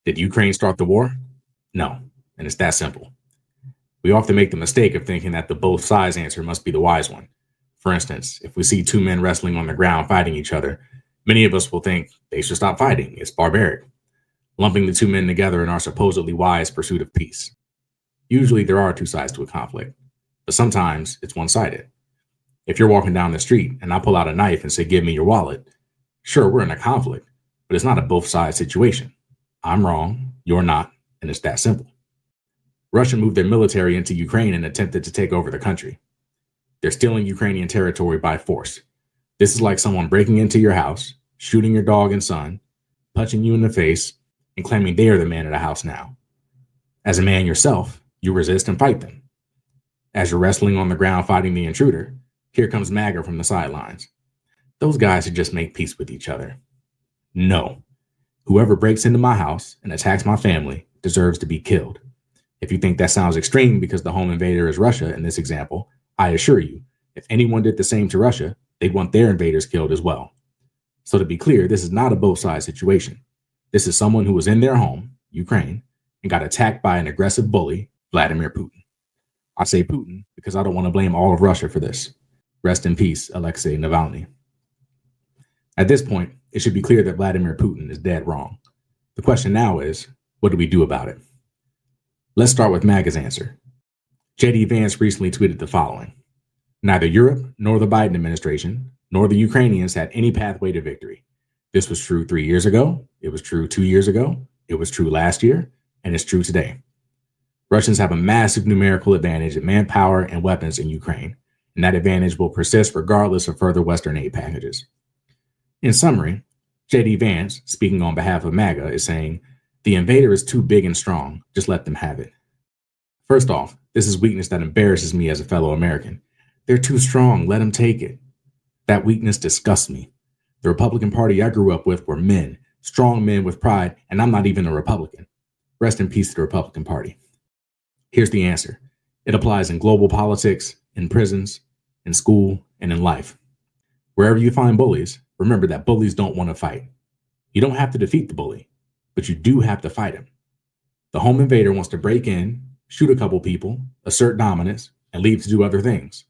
Did Ukraine start the war? No, and it's that simple. We often make the mistake of thinking that the both sides answer must be the wise one. For instance, if we see two men wrestling on the ground fighting each other, many of us will think they should stop fighting. It's barbaric, lumping the two men together in our supposedly wise pursuit of peace. Usually there are two sides to a conflict, but sometimes it's one-sided. If you're walking down the street and I pull out a knife and say, "Give me your wallet," sure, we're in a conflict, but it's not a both sides situation. I'm wrong, you're not, and it's that simple. Russia moved their military into Ukraine and attempted to take over the country. They're stealing Ukrainian territory by force. This is like someone breaking into your house, shooting your dog and son, punching you in the face, and claiming they are the man of the house now. As a man yourself, you resist and fight them. As you're wrestling on the ground fighting the intruder, here comes MAGA from the sidelines. Those guys should just make peace with each other. No. Whoever breaks into my house and attacks my family deserves to be killed. If you think that sounds extreme because the home invader is Russia in this example, I assure you, if anyone did the same to Russia, they'd want their invaders killed as well. So to be clear, this is not a both sides situation. This is someone who was in their home, Ukraine, and got attacked by an aggressive bully, Vladimir Putin. I say Putin because I don't want to blame all of Russia for this. Rest in peace, Alexei Navalny. At this point, it should be clear that Vladimir Putin is dead wrong. The question now is, what do we do about it? Let's start with MAGA's answer. JD Vance recently tweeted the following: "Neither Europe, nor the Biden administration, nor the Ukrainians had any pathway to victory. This was true 3 years ago, it was true 2 years ago, it was true last year, and it's true today. Russians have a massive numerical advantage in manpower and weapons in Ukraine, and that advantage will persist regardless of further Western aid packages." In summary, JD Vance, speaking on behalf of MAGA, is saying, the invader is too big and strong, just let them have it. First off, this is weakness that embarrasses me as a fellow American. They're too strong, let them take it. That weakness disgusts me. The Republican Party I grew up with were men, strong men with pride, and I'm not even a Republican. Rest in peace to the Republican Party. Here's the answer. It applies in global politics, in prisons, in school, and in life. Wherever you find bullies, remember that bullies don't want to fight. You don't have to defeat the bully, but you do have to fight him. The home invader wants to break in, shoot a couple people, assert dominance, and leave to do other things.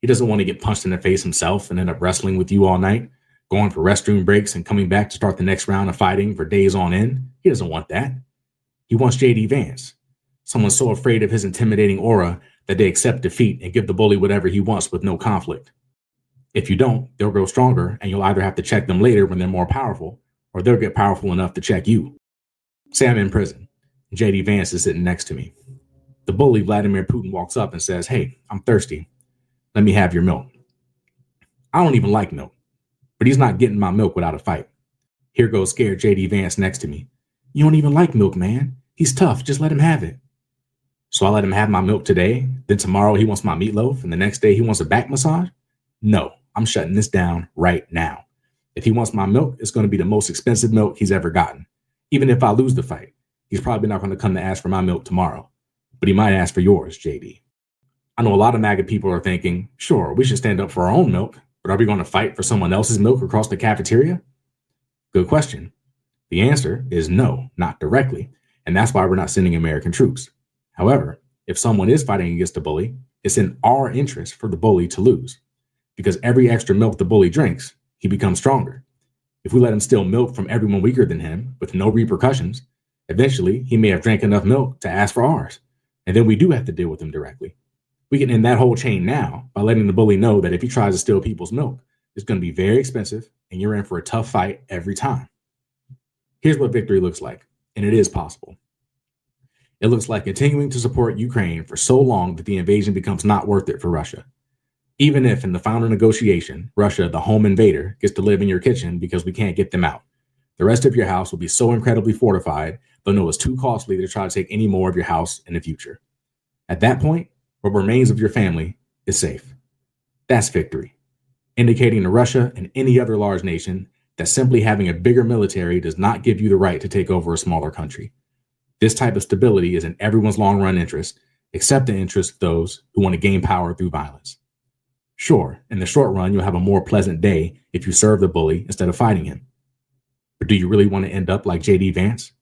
He doesn't want to get punched in the face himself and end up wrestling with you all night, going for restroom breaks and coming back to start the next round of fighting for days on end. He doesn't want that. He wants JD Vance, someone so afraid of his intimidating aura that they accept defeat and give the bully whatever he wants with no conflict. If you don't, they'll grow stronger and you'll either have to check them later when they're more powerful, or they'll get powerful enough to check you. Say I'm in prison, and JD Vance is sitting next to me. The bully, Vladimir Putin, walks up and says, "Hey, I'm thirsty. Let me have your milk." I don't even like milk, but he's not getting my milk without a fight. Here goes scared JD Vance next to me. "You don't even like milk, man. He's tough. Just let him have it." So I let him have my milk today, then tomorrow he wants my meatloaf, and the next day he wants a back massage? No, I'm shutting this down right now. If he wants my milk, it's going to be the most expensive milk he's ever gotten. Even if I lose the fight, he's probably not going to come to ask for my milk tomorrow, but he might ask for yours, JD. I know a lot of MAGA people are thinking, sure, we should stand up for our own milk, but are we going to fight for someone else's milk across the cafeteria? Good question. The answer is no, not directly, and that's why we're not sending American troops. However, if someone is fighting against a bully, it's in our interest for the bully to lose, because every extra milk the bully drinks, he becomes stronger. If we let him steal milk from everyone weaker than him with no repercussions, eventually he may have drank enough milk to ask for ours, and then we do have to deal with him directly. We can end that whole chain now by letting the bully know that if he tries to steal people's milk, it's going to be very expensive and you're in for a tough fight every time. Here's what victory looks like, and it is possible. It looks like continuing to support Ukraine for so long that the invasion becomes not worth it for Russia. Even if in the final negotiation, Russia, the home invader, gets to live in your kitchen because we can't get them out, the rest of your house will be so incredibly fortified, they'll know it's too costly to try to take any more of your house in the future. At that point, what remains of your family is safe. That's victory, indicating to Russia and any other large nation that simply having a bigger military does not give you the right to take over a smaller country. This type of stability is in everyone's long-run interest, except the interest of those who want to gain power through violence. Sure, in the short run, you'll have a more pleasant day if you serve the bully instead of fighting him. But do you really want to end up like JD Vance,